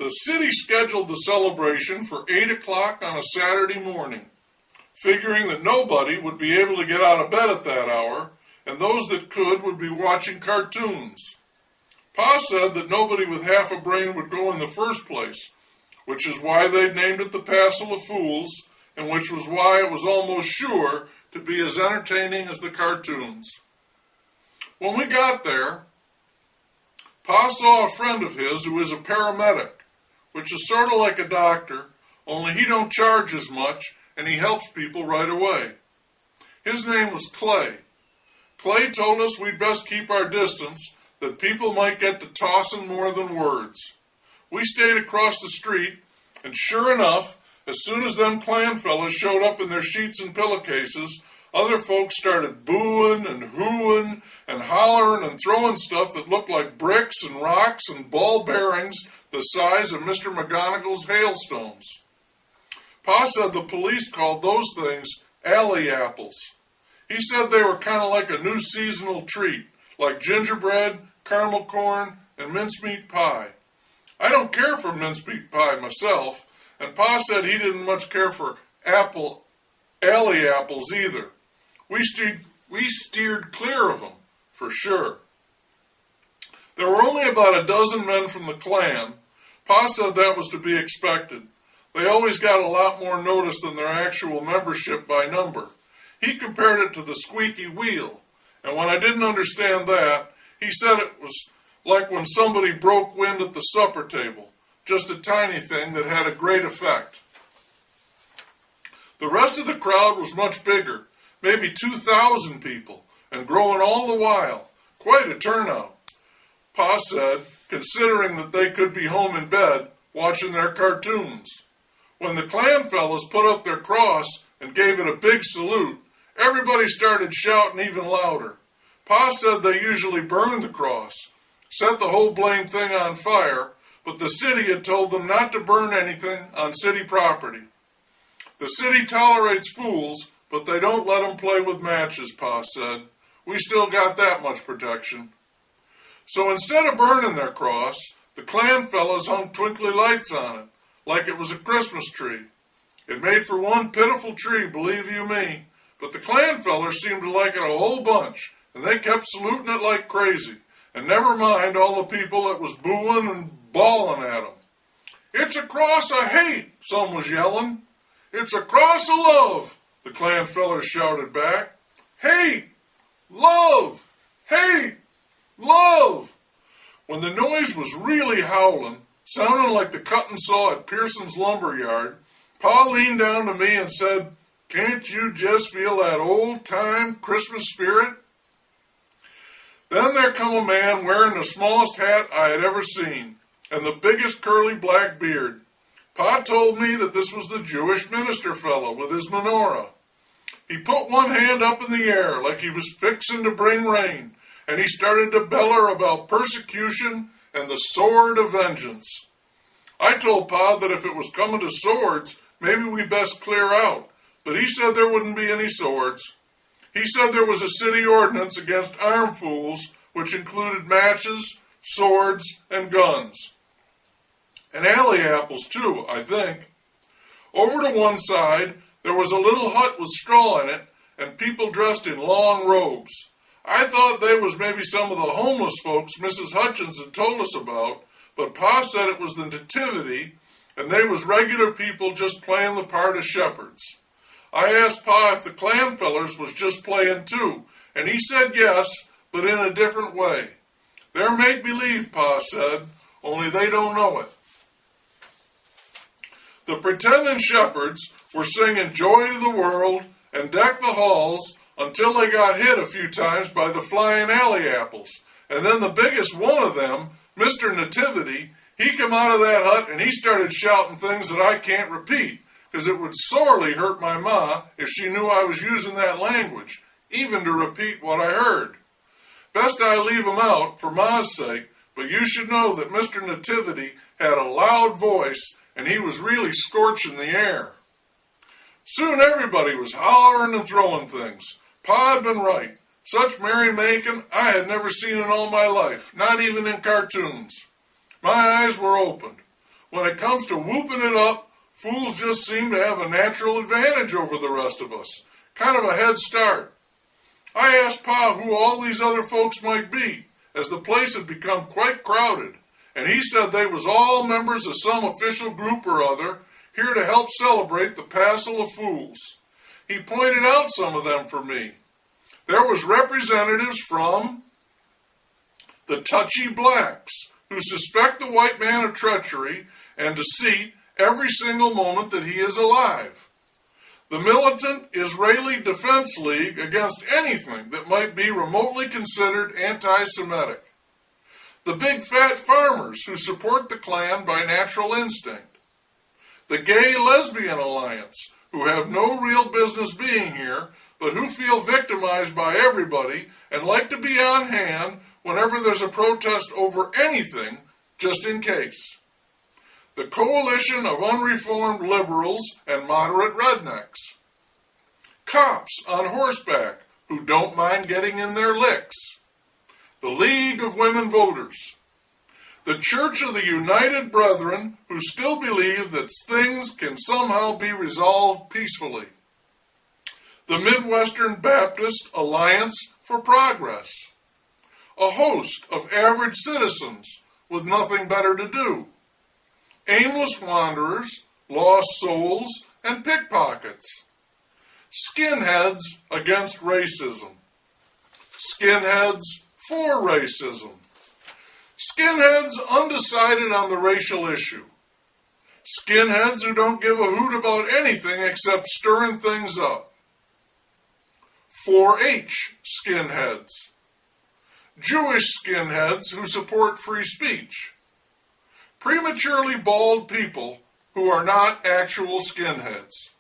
The city scheduled the celebration for 8 o'clock on a Saturday morning, figuring that nobody would be able to get out of bed at that hour, and those that could would be watching cartoons. Pa said that nobody with half a brain would go in the first place, which is why they'd named it the Passel of Fools, and which was why it was almost sure to be as entertaining as the cartoons. When we got there, Pa saw a friend of his who is a paramedic, which is sort of like a doctor, only he don't charge as much, and he helps people right away. His name was Clay. Clay told us we'd best keep our distance, that people might get to tossing more than words. We stayed across the street, and sure enough, as soon as them Klan fellas showed up in their sheets and pillowcases, other folks started booing and hooing and hollering and throwing stuff that looked like bricks and rocks and ball bearings the size of Mr. McGonagall's hailstones. Pa said the police called those things alley apples. He said they were kind of like a new seasonal treat, like gingerbread, caramel corn, and mincemeat pie. I don't care for mincemeat pie myself, and Pa said he didn't much care for alley apples either. We steered clear of them, for sure. There were only about a dozen men from the Klan. Pa said that was to be expected. They always got a lot more notice than their actual membership by number. He compared it to the squeaky wheel, and when I didn't understand that, he said it was like when somebody broke wind at the supper table, just a tiny thing that had a great effect. The rest of the crowd was much bigger, maybe 2,000 people, and growing all the while. Quite a turnout, Pa said, considering that they could be home in bed watching their cartoons. When the Klan fellas put up their cross and gave it a big salute, everybody started shouting even louder. Pa said they usually burned the cross, set the whole blame thing on fire, but the city had told them not to burn anything on city property. The city tolerates fools, but they don't let them play with matches, Pa said. We still got that much protection. So instead of burning their cross, the Klan fellas hung twinkly lights on it, like it was a Christmas tree. It made for one pitiful tree, believe you me, but the Klan fellers seemed to like it a whole bunch, and they kept saluting it like crazy, and never mind all the people that was booing and bawling at them. "It's a cross of hate," some was yelling. "It's a cross of love," the Klan fellers shouted back. "Hate! Love! Hate! Love!" When the noise was really howling, sounding like the cutting saw at Pearson's lumber yard, Pa leaned down to me and said, "Can't you just feel that old-time Christmas spirit?" Then there come a man wearing the smallest hat I had ever seen, and the biggest curly black beard. Pa told me that this was the Jewish minister fellow with his menorah. He put one hand up in the air like he was fixing to bring rain, and he started to beller about persecution and the sword of vengeance. I told Pa that if it was coming to swords, maybe we best clear out, but he said there wouldn't be any swords. He said there was a city ordinance against armed fools, which included matches, swords, and guns. And alley apples, too, I think. Over to one side, there was a little hut with straw in it, and people dressed in long robes. I thought they was maybe some of the homeless folks Mrs. Hutchins had told us about, but Pa said it was the Nativity, and they was regular people just playing the part of shepherds. I asked Pa if the Klan fellers was just playing too, and he said yes, but in a different way. They're make-believe, Pa said, only they don't know it. The pretending shepherds were singing Joy to the World and Deck the Halls until they got hit a few times by the flying alley apples. And then the biggest one of them, Mr. Nativity, he come out of that hut and he started shouting things that I can't repeat, because it would sorely hurt my ma if she knew I was using that language, even to repeat what I heard. Best I leave 'em out, for ma's sake, but you should know that Mr. Nativity had a loud voice, and he was really scorching the air. Soon everybody was hollering and throwing things. Pa had been right. Such merrymaking I had never seen in all my life, not even in cartoons. My eyes were opened. when it comes to whooping it up, fools just seem to have a natural advantage over the rest of us, kind of a head start. I asked Pa who all these other folks might be, as the place had become quite crowded, and he said they was all members of some official group or other, here to help celebrate the Passel of Fools. He pointed out some of them for me. There was representatives from the touchy blacks, who suspect the white man of treachery and deceit every single moment that he is alive. The militant Israeli Defense League against anything that might be remotely considered anti-Semitic. The big fat farmers who support the Klan by natural instinct. The Gay-Lesbian Alliance, who have no real business being here, but who feel victimized by everybody and like to be on hand whenever there's a protest over anything, just in case. The coalition of unreformed liberals and moderate rednecks. Cops on horseback who don't mind getting in their licks. The League of Women Voters. The Church of the United Brethren who still believe that things can somehow be resolved peacefully. The Midwestern Baptist Alliance for Progress. A host of average citizens with nothing better to do. Aimless wanderers, lost souls, and pickpockets. Skinheads against racism. Skinheads for racism. Skinheads undecided on the racial issue. Skinheads who don't give a hoot about anything except stirring things up. 4-H skinheads. Jewish skinheads who support free speech. Prematurely bald people who are not actual skinheads.